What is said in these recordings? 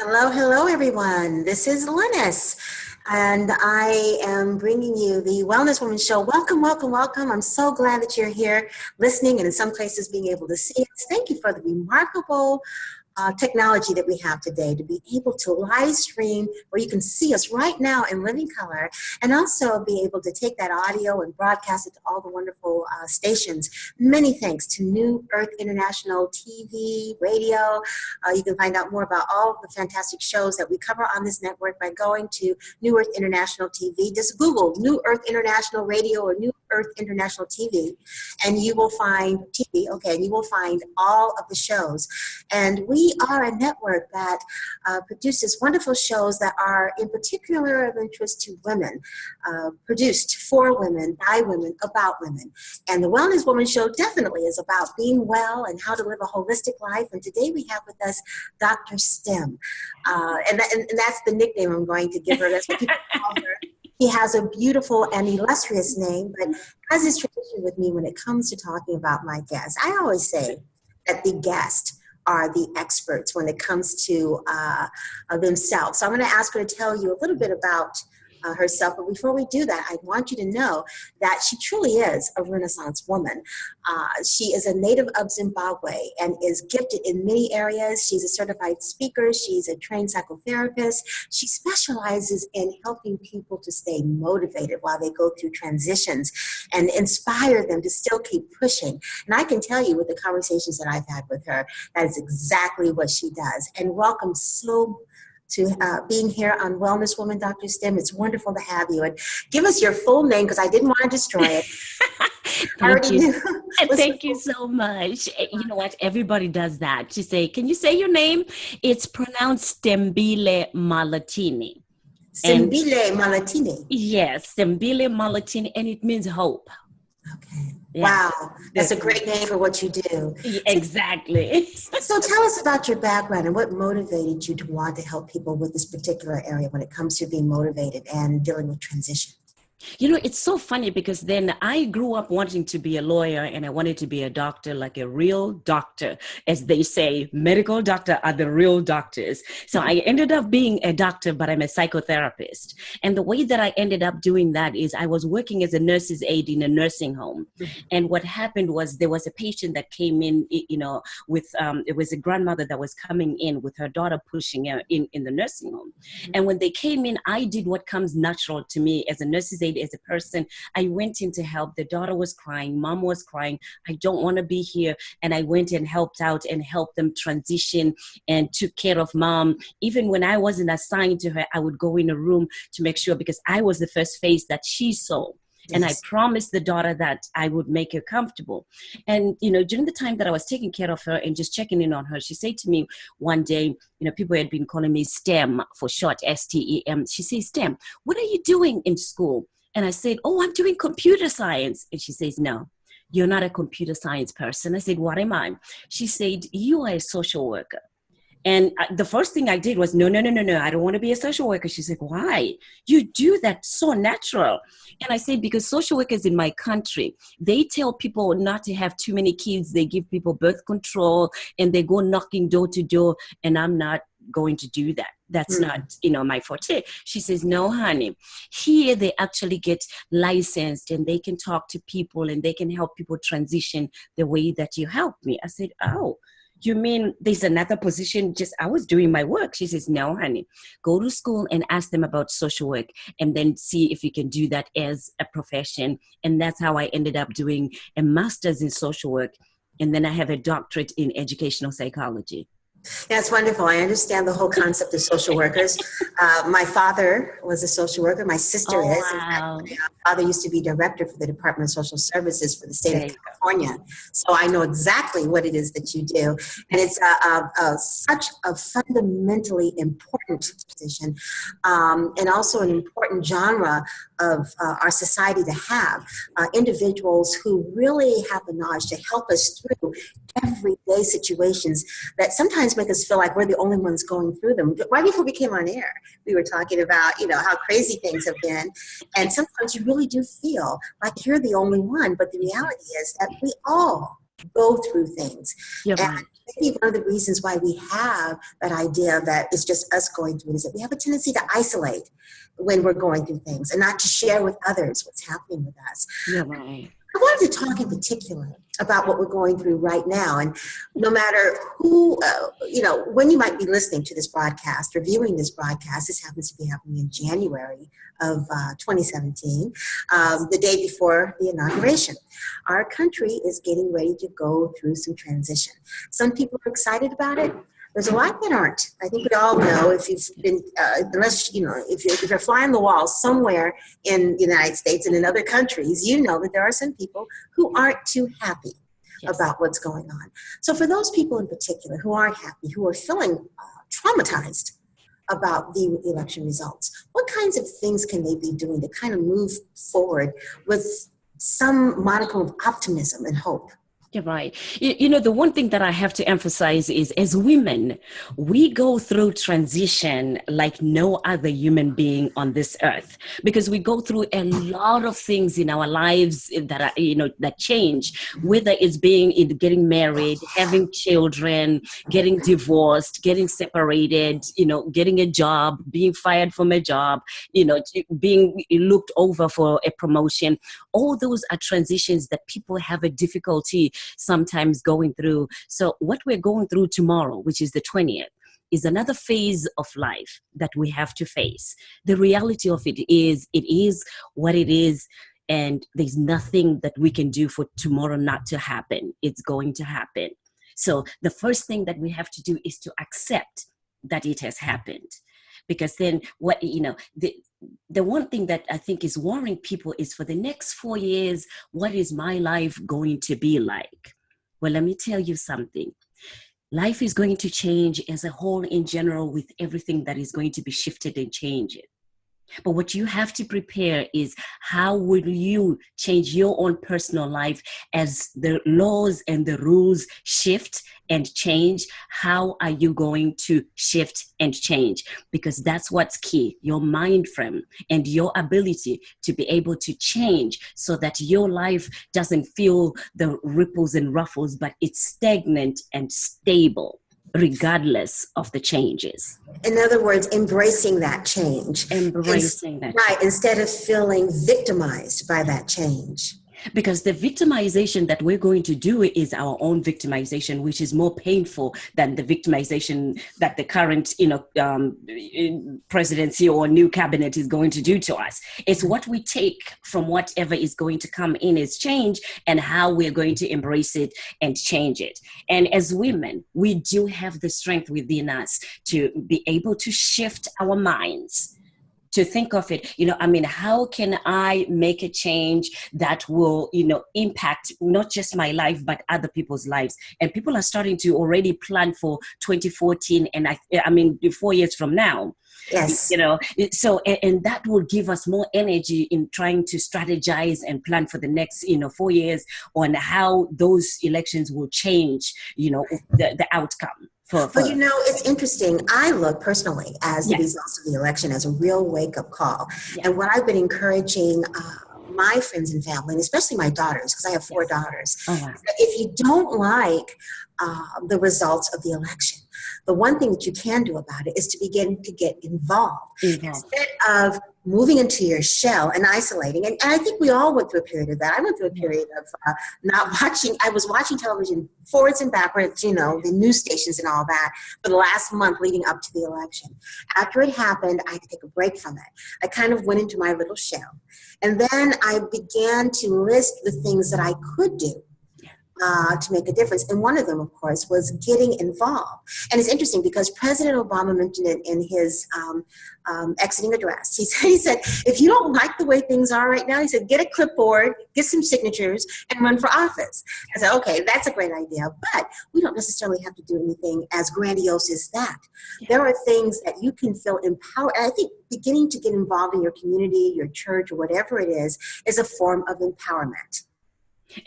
Hello, hello, everyone. This is Lynnis, and I am bringing you the Wellness Woman Show. Welcome, welcome, welcome. I'm so glad that you're here listening and in some places being able to see us. Thank you for the remarkable technology that we have today to be able to live stream where you can see us right now in living color and also be able to take that audio and broadcast it to all the wonderful stations. Many thanks to New Earth International TV, radio. You can find out more about all the fantastic shows that we cover on this network by going to New Earth International TV. Just Google New Earth International Radio or New Earth International TV and you will find TV, and you will find all of the shows. And we are a network that produces wonderful shows that are in particular of interest to women, produced for women, by women, about women. And the Wellness Woman Show definitely is about being well and how to live a holistic life. And today we have with us Dr. Stem. And that's the nickname I'm going to give her. That's what people call her. He has a beautiful and illustrious name, but as is tradition with me when it comes to talking about my guests, I always say that the guest are the experts when it comes to themselves. So I'm going to ask her to tell you a little bit about herself. But before we do that, I want you to know that she truly is a Renaissance woman. She is a native of Zimbabwe and is gifted in many areas. She's a certified speaker. She's a trained psychotherapist. She specializes in helping people to stay motivated while they go through transitions and inspire them to still keep pushing. And I can tell you with the conversations that I've had with her, that is exactly what she does. And welcome to being here on Wellness Woman, Dr. Stem. It's wonderful to have you. And give us your full name because I didn't want to destroy it. Thank you. Thank you so much. You know what? Everybody does that. She say, can you say your name? It's pronounced Sithembile Mahlatini. Sithembile Mahlatini. Yes, Sithembile Mahlatini, and it means hope. Okay. Yeah. Wow. That's a great name for what you do. Exactly. So tell us about your background and what motivated you to want to help people with this particular area when it comes to being motivated and dealing with transition. You know, it's so funny because then I grew up wanting to be a lawyer and I wanted to be a doctor, like a real doctor. As they say, medical doctor are the real doctors. So I ended up being a doctor, but I'm a psychotherapist. And the way that I ended up doing that is I was working as a nurse's aide in a nursing home. And what happened was there was a patient that came in, you know, with, it was a grandmother that was coming in with her daughter pushing her in the nursing home. And when they came in, I did what comes natural to me as a nurse's aide. As a person, I went in to help. The daughter was crying, mom was crying, I don't want to be here. And I went and helped out and helped them transition and took care of mom. Even when I wasn't assigned to her, I would go in a room to make sure, because I was the first face that she saw. Yes. And I promised the daughter that I would make her comfortable. And, you know, during the time that I was taking care of her and just checking in on her, she said to me one day, you know, people had been calling me STEM for short, STEM. She says, STEM, what are you doing in school? And I said, oh, I'm doing computer science. And she says, no, you're not a computer science person. I said, what am I? She said, you are a social worker. And the first thing I did was, no, I don't want to be a social worker. She said, why? You do that so natural. And I said, because social workers in my country, they tell people not to have too many kids. They give people birth control and they go knocking door to door. And I'm not going to do that. That's not, you know, my forte. She says, no, honey, here they actually get licensed and they can talk to people and they can help people transition the way that you help me. I said, oh, you mean there's another position? Just, I was doing my work. She says, no, honey, go to school and ask them about social work and then see if you can do that as a profession. And that's how I ended up doing a master's in social work. And then I have a doctorate in educational psychology. That's wonderful. I understand the whole concept of social workers. My father was a social worker. My sister is. Wow. In fact, my father used to be director for the Department of Social Services for the state of California. So I know exactly what it is that you do. And it's such a fundamentally important position and also an important genre of our society to have. Individuals who really have the knowledge to help us through everyday situations that sometimes make us feel like we're the only ones going through them. Right before we came on air, we were talking about, you know, how crazy things have been. And sometimes you really do feel like you're the only one. But the reality is that we all go through things. You're and right. maybe one of the reasons why we have that idea that it's just us going through it is that we have a tendency to isolate when we're going through things and not to share with others what's happening with us. Yeah, right. I wanted to talk in particular about what we're going through right now. And no matter who, when you might be listening to this broadcast or viewing this broadcast, this happens to be happening in January of 2017, the day before the inauguration. Our country is getting ready to go through some transition. Some people are excited about it. There's a lot that aren't. I think we all know if you've been, if you're flying the wall somewhere in the United States and in other countries, you know that there are some people who aren't too happy about what's going on. So for those people in particular who aren't happy, who are feeling traumatized about the election results, what kinds of things can they be doing to kind of move forward with some modicum of optimism and hope? You're right. The one thing that I have to emphasize is as women, we go through transition like no other human being on this earth, because we go through a lot of things in our lives that are, that change, whether it's getting married, having children, getting divorced, getting separated, getting a job, being fired from a job, being looked over for a promotion. All those are transitions that people have a difficulty sometimes going through. So what we're going through tomorrow, which is the 20th, is another phase of life that we have to face. The reality of it is what it is, and there's nothing that we can do for tomorrow not to happen. It's going to happen. So the first thing that we have to do is to accept that it has happened. Because then the one thing that I think is worrying people is, for the next 4 years, what is my life going to be like? Well, let me tell you something. Life is going to change as a whole in general, with everything that is going to be shifted and changed. But what you have to prepare is, how will you change your own personal life as the laws and the rules shift and change? How are you going to shift and change? Because that's what's key, your mind frame and your ability to be able to change, so that your life doesn't feel the ripples and ruffles, but it's stagnant and stable, regardless of the changes. In other words, embracing that change. Right, instead of feeling victimized by that change. Because the victimization that we're going to do is our own victimization, which is more painful than the victimization that the current, presidency or new cabinet is going to do to us. It's what we take from whatever is going to come in as change, and how we're going to embrace it and change it. And as women, we do have the strength within us to be able to shift our minds, to think of it, how can I make a change that will, impact not just my life, but other people's lives? And people are starting to already plan for 2014 and 4 years from now. Yes. So, and that will give us more energy in trying to strategize and plan for the next, 4 years on how those elections will change, the outcome. But it's interesting. I look personally as the results of the election as a real wake-up call. Yeah. And what I've been encouraging my friends and family, and especially my daughters, because I have 4 daughters, if you don't like the results of the election, the one thing that you can do about it is to begin to get involved. Instead of moving into your shell and isolating. And I think we all went through a period of that. I went through a period of not watching. I was watching television forwards and backwards, the news stations and all that, for the last month leading up to the election. After it happened, I had to take a break from it. I kind of went into my little shell. And then I began to list the things that I could do to make a difference. And one of them, of course, was getting involved. And it's interesting because President Obama mentioned it in his exiting address. He said, if you don't like the way things are right now, he said, get a clipboard, get some signatures, and run for office. I said, okay, that's a great idea, but we don't necessarily have to do anything as grandiose as that. Yeah. There are things that you can feel empowered. And I think beginning to get involved in your community, your church, or whatever it is a form of empowerment.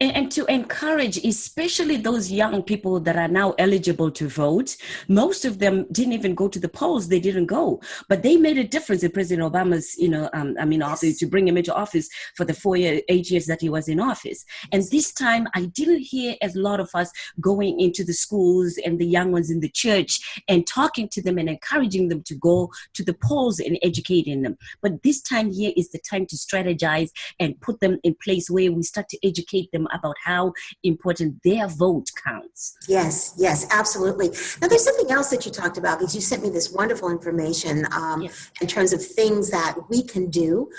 And to encourage, especially those young people that are now eligible to vote. Most of them didn't even go to the polls. They didn't go, but they made a difference in President Obama's, office, to bring him into office for the 8 years that he was in office. And this time I didn't hear a lot of us going into the schools and the young ones in the church and talking to them and encouraging them to go to the polls and educating them. But this time here is the time to strategize and put them in place where we start to educate them about how important their vote counts. Yes, yes, absolutely. Now, there's something else that you talked about, because you sent me this wonderful information in terms of things that we can do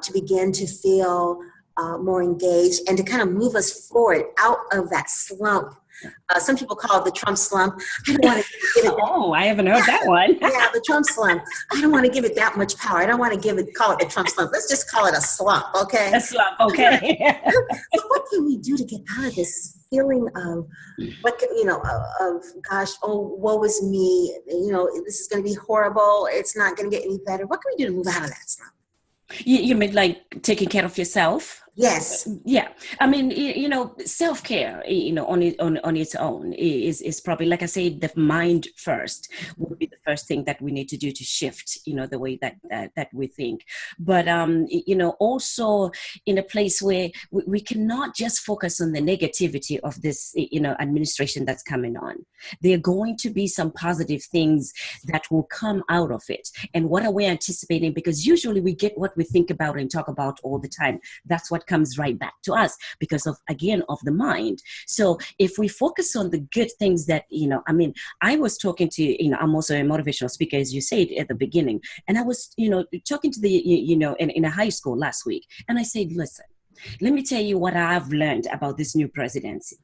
to begin to feel more engaged and to kind of move us forward out of that slump. Some people call it the Trump slump. I don't want to give it. I haven't heard that one. Yeah, the Trump slump. I don't want to give it that much power. I don't want to call it the Trump slump. Let's just call it a slump, okay? A slump, okay. So what can we do to get out of this feeling of gosh, oh, woe is me. This is going to be horrible. It's not going to get any better. What can we do to move out of that slump? You mean like taking care of yourself? Yes. Yeah. I mean, self-care, on its own is probably, like I said, the mind first would be the first thing that we need to do to shift, the way that we think. But, also in a place where we cannot just focus on the negativity of this, administration that's coming on. There are going to be some positive things that will come out of it. And what are we anticipating? Because usually we get what we think about and talk about all the time. That's what comes right back to us because of the mind. So if we focus on the good things that, I was talking to, I'm also a motivational speaker, as you said at the beginning. And I was, talking to in a high school last week. And I said, listen, let me tell you what I've learned about this new presidency.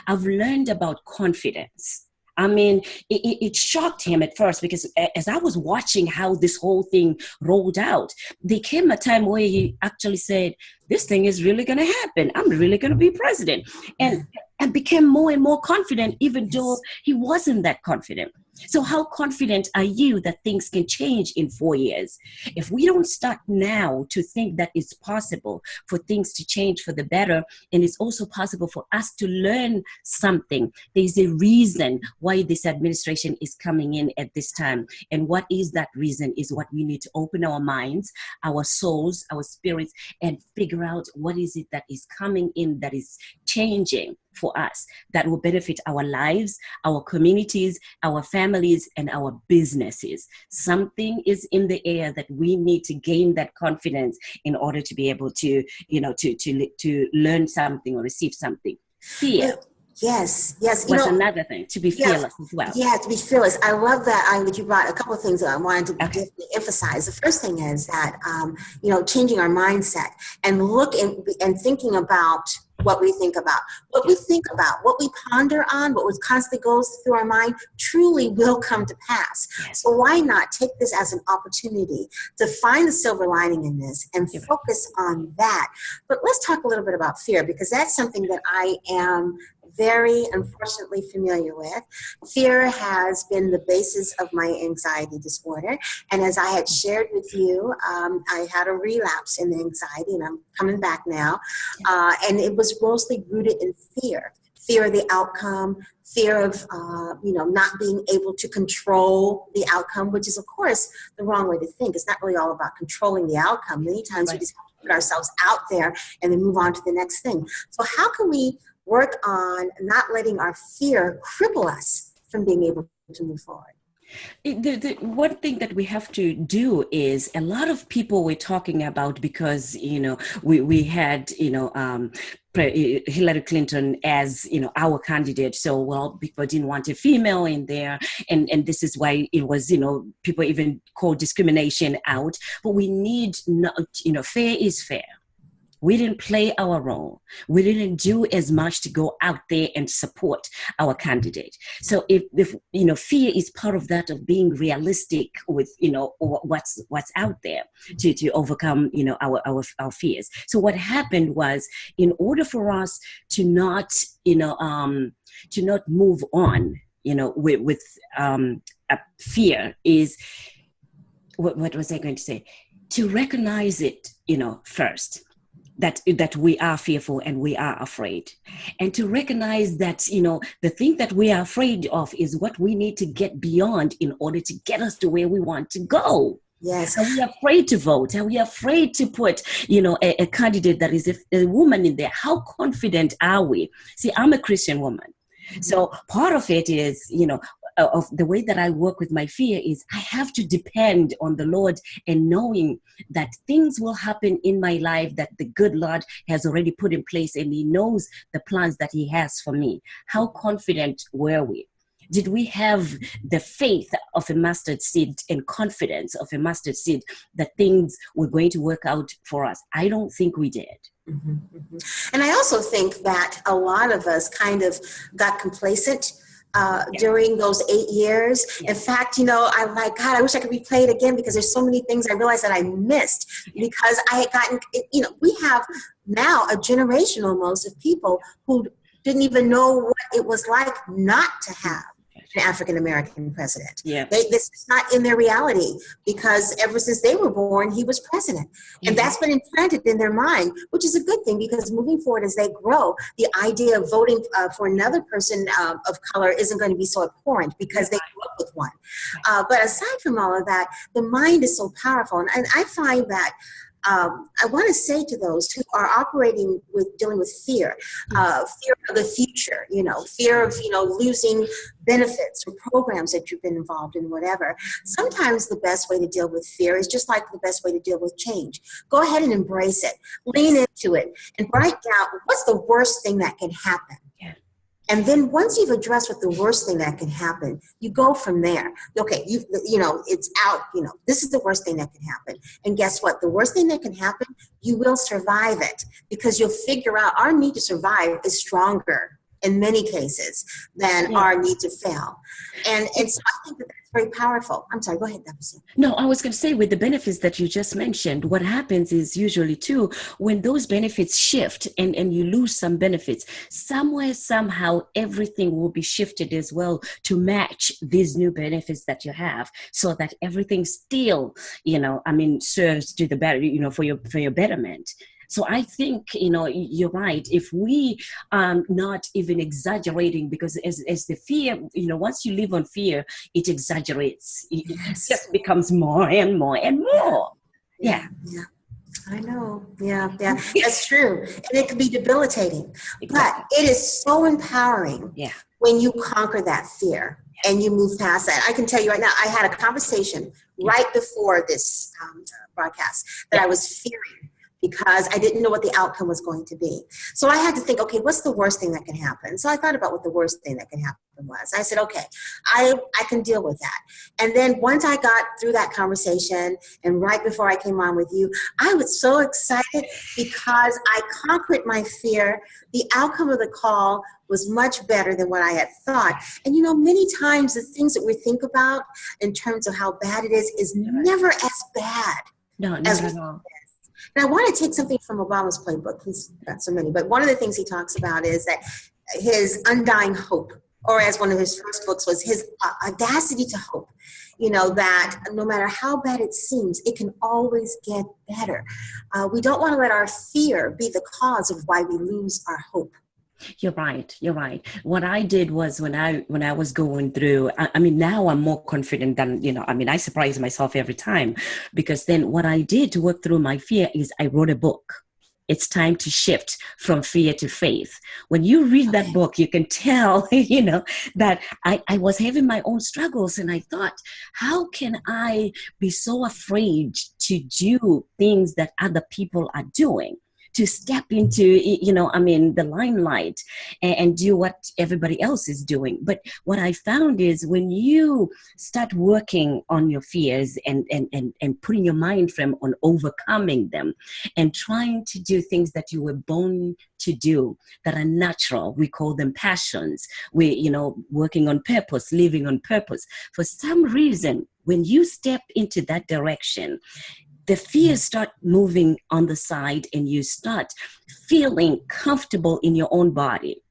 I've learned about confidence. I mean, it shocked him at first because as I was watching how this whole thing rolled out, there came a time where he actually said, this thing is really going to happen. I'm really going to be president. And became more and more confident, even though he wasn't that confident. So how confident are you that things can change in 4 years? If we don't start now to think that it's possible for things to change for the better, and it's also possible for us to learn something, there's a reason why this administration is coming in at this time. And what is that reason is what we need to open our minds, our souls, our spirits, and figure out what is it that is coming in that is changing for us, that will benefit our lives, our communities, our families, and our businesses. Something is in the air that we need to gain that confidence in order to be able to, to learn something or receive something. Fear. Yes. Was another thing, to be fearless as well. Yeah, to be fearless. I love that you brought a couple of things that I wanted to emphasize. The first thing is that, changing our mindset and and thinking about what we think about. What we ponder on, what constantly goes through our mind truly will come to pass. Yes. So why not take this as an opportunity to find the silver lining in this and focus on that? But let's talk a little bit about fear, because that's something that I am very unfortunately familiar with. Fear has been the basis of my anxiety disorder. And as I had shared with you, I had a relapse in the anxiety, and I'm coming back now. And it was mostly rooted in fear. Fear of the outcome, fear of, not being able to control the outcome, which is, of course, the wrong way to think. It's not really all about controlling the outcome. Many times we just have to put ourselves out there and then move on to the next thing. So how can we work on not letting our fear cripple us from being able to move forward? The one thing that we have to do is, a lot of people we're talking about, because we had Hillary Clinton as our candidate, so people didn't want a female in there, and this is why it was people even call discrimination out. But we need fair is fair. We didn't play our role. We didn't do as much to go out there and support our candidate. So if fear is part of that, of being realistic with what's out there to overcome our fears. So what happened was, in order for us to not move on with a fear, is what was I going to say? To recognize it first. that we are fearful and we are afraid, and to recognize that the thing that we are afraid of is what we need to get beyond in order to get us to where we want to go. Yes. Are we afraid to vote? Are we afraid to put a candidate that is a woman in there? How confident are we? See, I'm a Christian woman, so part of it is of the way that I work with my fear is I have to depend on the Lord, and knowing that things will happen in my life that the good Lord has already put in place, and he knows the plans that he has for me. How confident were we? Did we have the faith of a mustard seed and confidence of a mustard seed that things were going to work out for us? I don't think we did. Mm-hmm, mm-hmm. And I also think that a lot of us kind of got complacent during those 8 years. In fact, I'm like, God, I wish I could replay it again, because there's so many things I realized that I missed because I had gotten, we have now a generation almost of people who didn't even know what it was like not to have an African-American president. Yeah. This is not in their reality, because ever since they were born, he was president. And that's been implanted in their mind, which is a good thing, because moving forward as they grow, the idea of voting for another person of color isn't going to be so abhorrent, because they grew up with one. But aside from all of that, the mind is so powerful. And I find that I want to say to those who are operating dealing with fear of the future, fear of, losing benefits or programs that you've been involved in, whatever. Sometimes the best way to deal with fear is just like the best way to deal with change. Go ahead and embrace it, lean into it, and write down what's the worst thing that can happen. And then once you've addressed what the worst thing that can happen, you go from there. Okay, it's out, this is the worst thing that can happen. And guess what? The worst thing that can happen, you will survive it, because you'll figure out our need to survive is stronger in many cases than our need to fail. And so I think that's very powerful. I'm sorry, go ahead, Dr. No, I was going to say, with the benefits that you just mentioned, what happens is usually too, when those benefits shift and you lose some benefits, somewhere, somehow, everything will be shifted as well to match these new benefits that you have, so that everything still, serves to the better, for your betterment. So I think, you're right. If we are not even exaggerating, because as the fear, once you live on fear, it exaggerates. It just becomes more and more and more. Yeah. I know. Yeah. That's true. And it can be debilitating. Exactly. But it is so empowering when you conquer that fear and you move past that. I can tell you right now, I had a conversation right before this broadcast that I was fearing, because I didn't know what the outcome was going to be. So I had to think, okay, what's the worst thing that can happen? So I thought about what the worst thing that can happen was. I said, okay, I can deal with that. And then once I got through that conversation, and right before I came on with you, I was so excited because I conquered my fear. The outcome of the call was much better than what I had thought. And many times the things that we think about in terms of how bad it is never as bad. No, not at all. And I want to take something from Obama's playbook. He's got so many, but one of the things he talks about is that his undying hope, or as one of his first books was, his audacity to hope, that no matter how bad it seems, it can always get better. We don't want to let our fear be the cause of why we lose our hope. You're right. What I did was when I was going through, now I'm more confident than, I surprise myself every time, because then what I did to work through my fear is I wrote a book. It's time to shift from fear to faith. When you read that book, you can tell, that I was having my own struggles, and I thought, how can I be so afraid to do things that other people are doing? To step into, the limelight and do what everybody else is doing. But what I found is when you start working on your fears and putting your mind frame on overcoming them and trying to do things that you were born to do that are natural, we call them passions. Working on purpose, living on purpose. For some reason, when you step into that direction, the fears start moving on the side, and you start feeling comfortable in your own body.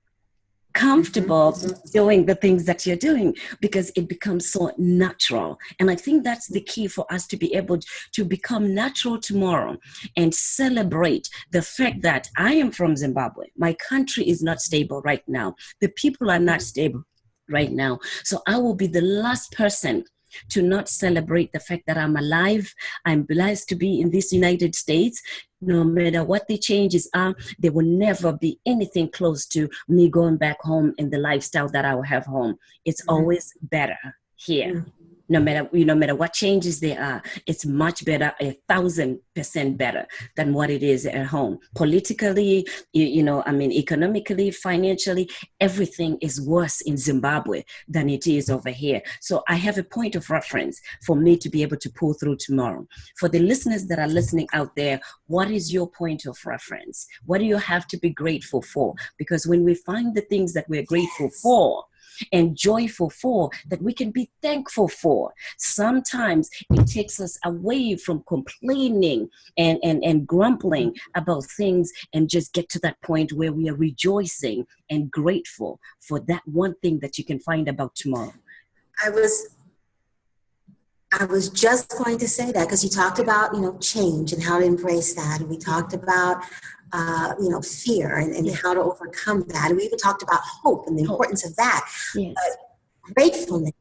comfortable doing the things that you're doing, because it becomes so natural. And I think that's the key for us to be able to become natural tomorrow and celebrate the fact that I am from Zimbabwe. My country is not stable right now. The people are not stable right now. So I will be the last person to not celebrate the fact that I'm alive. I'm blessed to be in this United States. No matter what the changes are, there will never be anything close to me going back home in the lifestyle that I will have home. It's always better here. No matter what changes there are, it's much better, 1,000% better than what it is at home. Politically, economically, financially, everything is worse in Zimbabwe than it is over here. So I have a point of reference for me to be able to pull through tomorrow. For the listeners that are listening out there, what is your point of reference? What do you have to be grateful for? Because when we find the things that we're grateful for and joyful for, that we can be thankful for, sometimes it takes us away from complaining and grumbling about things, and just get to that point where we are rejoicing and grateful for that one thing that you can find about tomorrow. I was just going to say that, because you talked about, change and how to embrace that. And we talked about, fear and how to overcome that. And we even talked about hope and the importance of that. Yes. But gratefulness,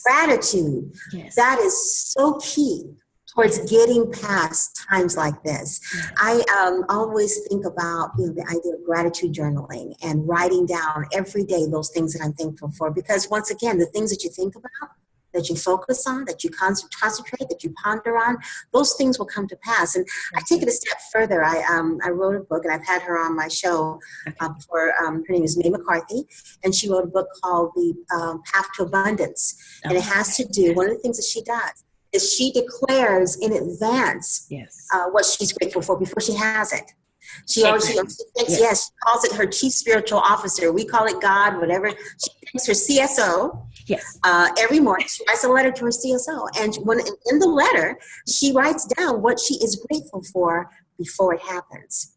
gratitude, that is so key towards getting past times like this. I always think about the idea of gratitude journaling and writing down every day those things that I'm thankful for. Because once again, the things that you think about, that you focus on, that you concentrate, that you ponder on, those things will come to pass. And I take it a step further. I wrote a book, and I've had her on my show before. Her name is Mae McCarthy, and she wrote a book called The Path to Abundance. And it has to do, one of the things that she does is she declares in advance what she's grateful for before she has it. She calls it her chief spiritual officer. We call it God, whatever. She thanks her CSO. Every morning she writes a letter to her CSO, and in the letter she writes down what she is grateful for before it happens.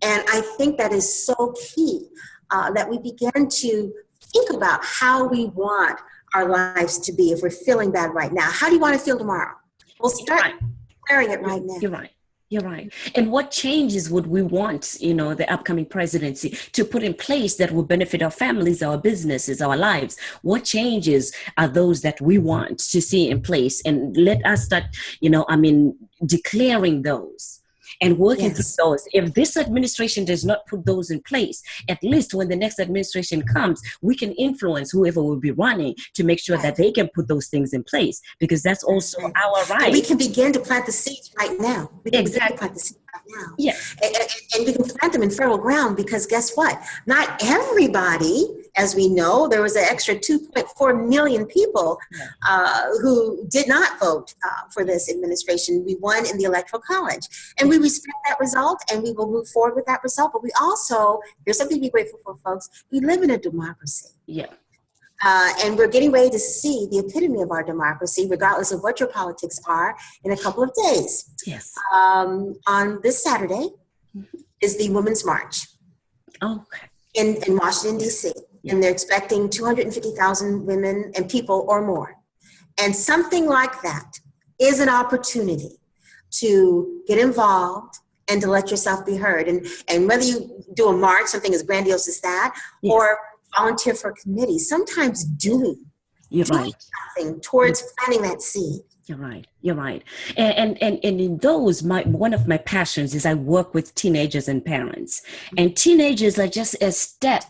And I think that is so key, that we begin to think about how we want our lives to be. If we're feeling bad right now, how do you want to feel tomorrow? We'll start declaring it right now. You're right. And what changes would we want, the upcoming presidency to put in place that will benefit our families, our businesses, our lives? What changes are those that we want to see in place? And let us start, declaring those and working through those. If this administration does not put those in place, at least when the next administration comes, we can influence whoever will be running to make sure that they can put those things in place, because that's also our right. And we can begin to plant the seeds right now. We can begin to plant the seeds right now. And we can plant them in fertile ground, because guess what? Not everybody, as we know, there was an extra 2.4 million people who did not vote for this administration. We won in the Electoral College. And we respect that result, and we will move forward with that result. But we also, there's something to be grateful for, folks. We live in a democracy. And we're getting ready to see the epitome of our democracy, regardless of what your politics are, in a couple of days. On this Saturday is the Women's March in Washington, D.C. And they're expecting 250,000 women and people or more. And something like that is an opportunity to get involved and to let yourself be heard. And whether you do a march, something as grandiose as that, or volunteer for a committee, sometimes doing something towards planting that seed. You're right. And in those, one of my passions is I work with teenagers and parents. And teenagers are just a step,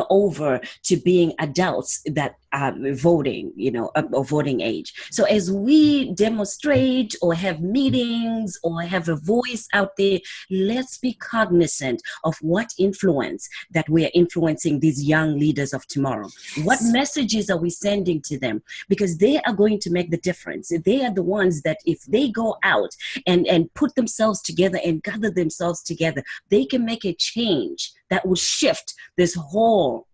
over to being adults that are voting, or voting age. So as we demonstrate or have meetings or have a voice out there, let's be cognizant of what influence that we are influencing these young leaders of tomorrow. What messages are we sending to them? Because they are going to make the difference. They are the ones that if they go out and put themselves together and gather themselves together, they can make a change that will shift this whole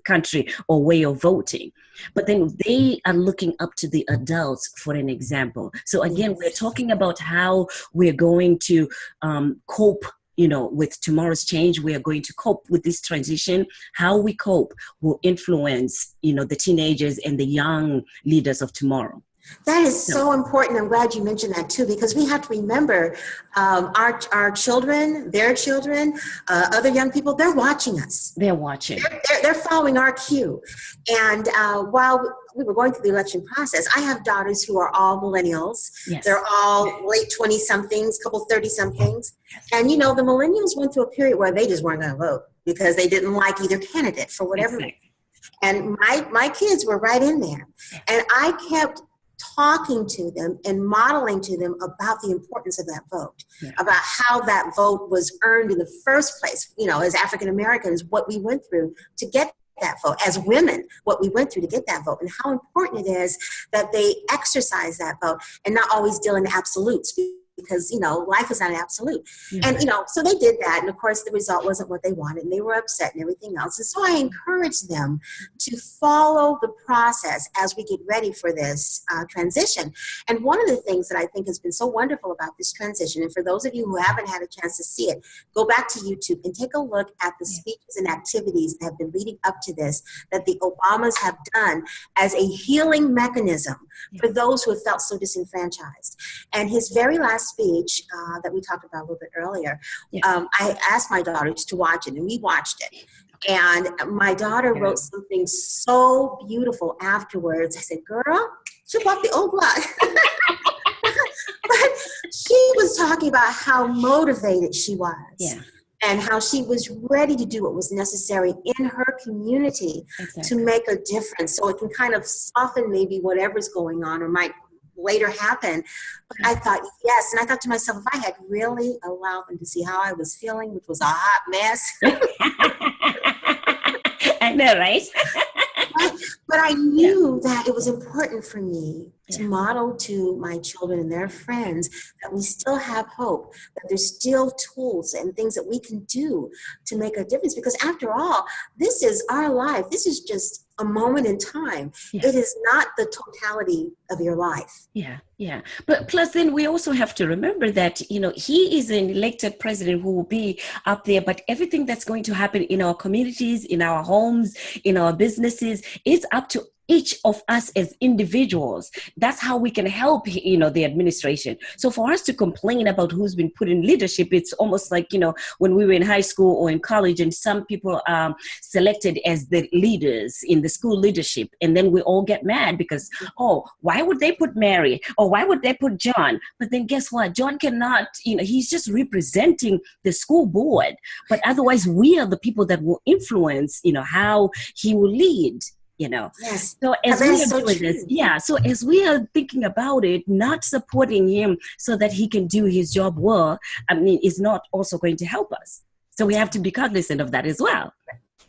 country or way of voting. But then they are looking up to the adults for an example. So again, we're talking about how we're going to cope with tomorrow's change, we are going to cope with this transition. How we cope will influence, the teenagers and the young leaders of tomorrow. That is so important. I'm glad you mentioned that too, because we have to remember our children, their children, other young people, they're watching us. They're watching. They're following our cue. And while we were going through the election process, I have daughters who are all millennials. Yes. They're all late 20-somethings, couple 30-somethings. And, the millennials went through a period where they just weren't going to vote because they didn't like either candidate for whatever reason. And my kids were right in there. And I kept talking to them and modeling to them about the importance of that vote, about how that vote was earned in the first place, as African Americans, what we went through to get that vote, as women, what we went through to get that vote, and how important it is that they exercise that vote and not always deal in absolutes, because, life is not an absolute. Mm-hmm. And, so they did that. And of course, the result wasn't what they wanted, and they were upset and everything else. And so I encouraged them to follow the process as we get ready for this transition. And one of the things that I think has been so wonderful about this transition, and for those of you who haven't had a chance to see it, go back to YouTube and take a look at the speeches and activities that have been leading up to this, that the Obamas have done as a healing mechanism for those who have felt so disenfranchised. And his very last speech that we talked about a little bit earlier, I asked my daughters to watch it, and we watched it. And my daughter wrote something so beautiful afterwards. I said, girl, she walked the old block. But she was talking about how motivated she was. Yeah. And how she was ready to do what was necessary in her community to make a difference. So it can kind of soften maybe whatever's going on or might later happen. But I thought, yes. And I thought to myself, if I had really allowed them to see how I was feeling, which was a hot mess. I know, right? But I knew that it was important for me to model to my children and their friends that we still have hope, that there's still tools and things that we can do to make a difference. Because after all, this is our life. This is just a moment in time. It is not the totality of your life. Yeah. But plus then we also have to remember that, he is an elected president who will be up there, but everything that's going to happen in our communities, in our homes, in our businesses, is up to each of us as individuals. That's how we can help, the administration. So for us to complain about who's been put in leadership, it's almost like, when we were in high school or in college and some people are selected as the leaders in the school leadership. And then we all get mad because, why would they put Mary? Or why would they put John? But then guess what? John cannot, he's just representing the school board. But otherwise, we are the people that will influence, how he will lead. Yes. So as we are doing this, so as we are thinking about it, not supporting him so that he can do his job well, is not also going to help us. So we have to be cognizant of that as well.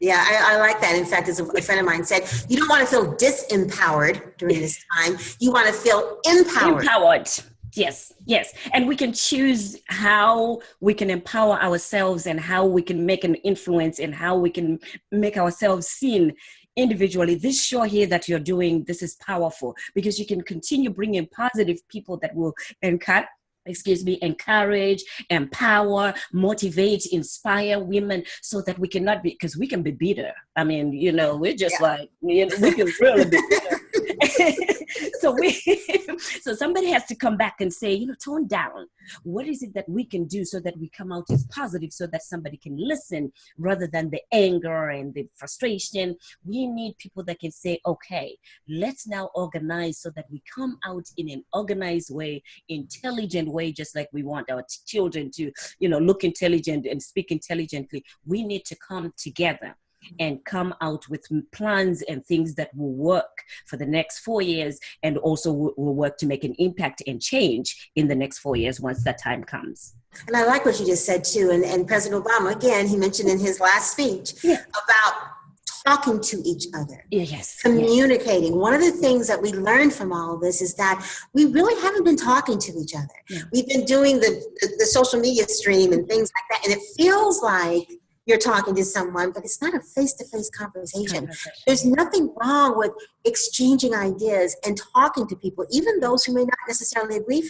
Yeah, I like that. In fact, as a friend of mine said, you don't want to feel disempowered during this time. You want to feel empowered. Yes. And we can choose how we can empower ourselves and how we can make an influence and how we can make ourselves seen individually. This show here that you're doing, this is powerful because you can continue bringing positive people that will encourage, empower, motivate, inspire women so that we cannot be, because we can be bitter. We're just like, we can really be bitter. So somebody has to come back and say, tone down. What is it that we can do so that we come out as positive so that somebody can listen rather than the anger and the frustration? We need people that can say, okay, let's now organize so that we come out in an organized way, intelligent way, just like we want our children to, look intelligent and speak intelligently. We need to come together and come out with plans and things that will work for the next 4 years and also will work to make an impact and change in the next 4 years once that time comes. And I like what you just said too. And President Obama, again, he mentioned in his last speech about talking to each other, communicating. One of the things that we learned from all of this is that we really haven't been talking to each other. We've been doing the social media stream and things like that. And it feels like you're talking to someone, but it's not a face-to-face conversation. Conversation. There's nothing wrong with exchanging ideas and talking to people, even those who may not necessarily agree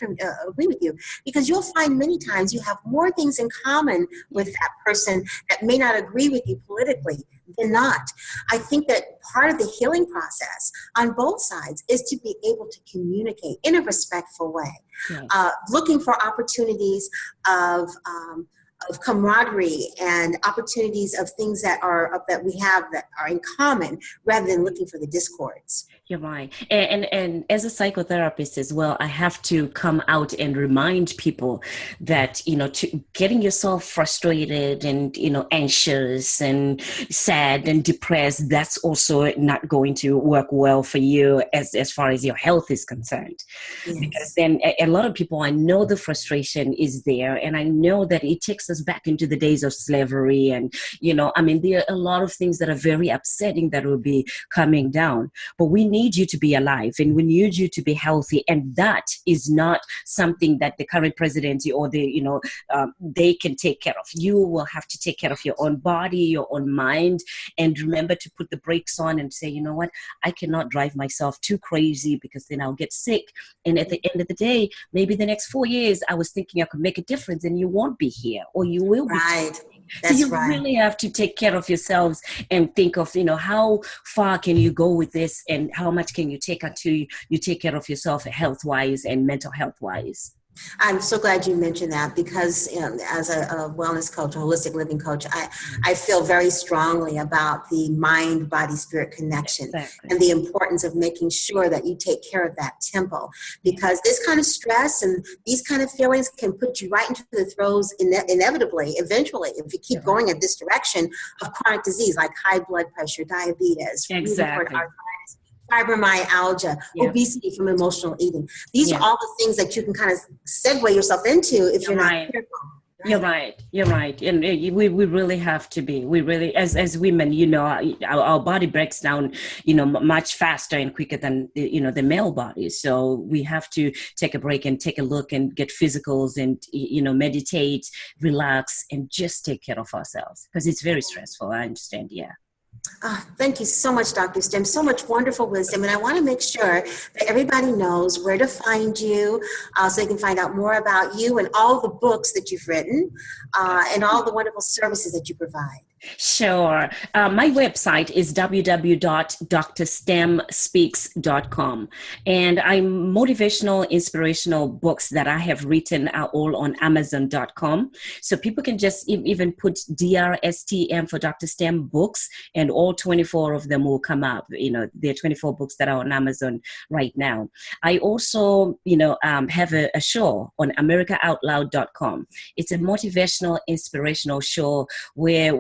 with you, because you'll find many times you have more things in common with that person that may not agree with you politically than not. I think that part of the healing process on both sides is to be able to communicate in a respectful way, looking for opportunities of camaraderie and opportunities of things that we have that are in common, rather than looking for the discords. You're right. And as a psychotherapist as well, I have to come out and remind people that, getting yourself frustrated and, anxious and sad and depressed, that's also not going to work well for you as far as your health is concerned. Yes. Because then a lot of people, I know the frustration is there, and I know that it takes us back into the days of slavery. And, there are a lot of things that are very upsetting that will be coming down, but we need you to be alive, and we need you to be healthy. And that is not something that the current presidency or they can take care of. You will have to take care of your own body, your own mind, and remember to put the brakes on and say, you know what, I cannot drive myself too crazy, because then I'll get sick. And at the end of the day, maybe the next 4 years, I was thinking I could make a difference, and you won't be here, or you will be. Right. So you really have to take care of yourselves and think of, how far can you go with this, and how much can you take until you take care of yourself health-wise and mental health-wise. I'm so glad you mentioned that, because as a wellness coach, a holistic living coach, I feel very strongly about the mind, body, spirit connection. Exactly. And the importance of making sure that you take care of that temple, because this kind of stress and these kind of feelings can put you right into the throes inevitably, eventually, if you keep going in this direction of chronic disease like high blood pressure, diabetes, rheumatoid arthritis, fibromyalgia, obesity from emotional eating. These are all the things that you can kind of segue yourself into if you're not careful. Right? You're right. And we really have to be. We really, as women, our body breaks down, much faster and quicker than, the male body. So we have to take a break and take a look and get physicals and, meditate, relax, and just take care of ourselves, because it's very stressful. I understand. Yeah. Thank you so much, Dr. Stem. So much wonderful wisdom. And I want to make sure that everybody knows where to find you, so they can find out more about you and all the books that you've written, and all the wonderful services that you provide. Sure. My website is www.drstemspeaks.com. And motivational, inspirational books that I have written are all on Amazon.com. So people can just even put DRSTM for Dr. Stem books, and all 24 of them will come up. There are 24 books that are on Amazon right now. I also, have a show on AmericaOutloud.com. It's a motivational, inspirational show where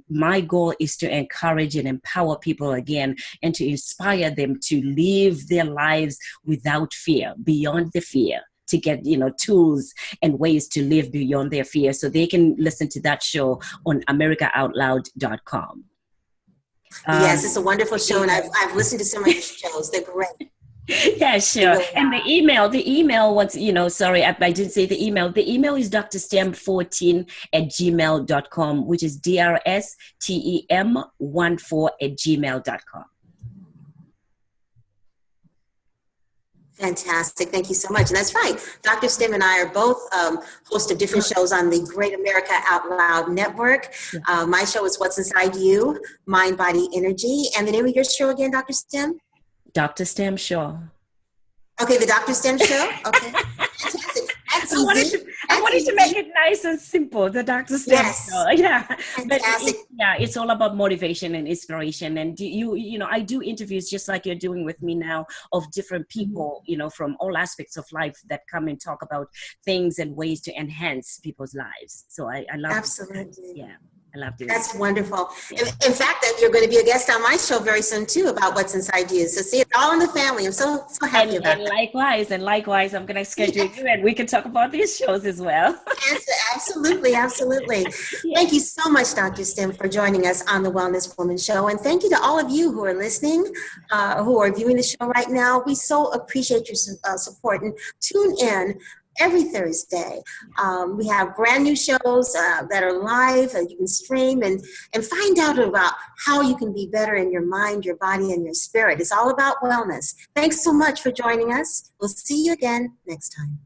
my goal is to encourage and empower people again, and to inspire them to live their lives without fear, beyond the fear, to get, tools and ways to live beyond their fear. So they can listen to that show on AmericaOutloud.com. Yes, it's a wonderful show, and I've listened to some of your shows. They're great. Yeah, sure. And the email was, sorry, I didn't say the email. The email is drstem14@gmail.com, which is DRSTEM14@gmail.com. Fantastic. Thank you so much. And that's right. Dr. Stem and I are both hosts of different shows on the Great America Out Loud Network. My show is What's Inside You, Mind, Body, Energy. And the name of your show again, Dr. Stem? Dr. Stem Show. Okay, the Dr. Stem Show? Okay. Fantastic. That's easy. I wanted to make it nice and simple, the Dr. Stem Show. Yeah. Fantastic. But it's all about motivation and inspiration. And I do interviews just like you're doing with me now, of different people, from all aspects of life, that come and talk about things and ways to enhance people's lives. So I love it. Absolutely. Yeah. I love doing That's wonderful. In fact, that you're going to be a guest on my show very soon too, about what's inside you. So see, it's all in the family. I'm so happy about that. Likewise, I'm going to schedule you, and we can talk about these shows as well. Absolutely. Yeah. Thank you so much, Dr. Stem, for joining us on the Wellness Woman Show. And thank you to all of you who are listening, who are viewing the show right now. We so appreciate your support. And tune in every Thursday. We have brand new shows that are live that you can stream and find out about how you can be better in your mind, your body, and your spirit. It's all about wellness. Thanks so much for joining us. We'll see you again next time.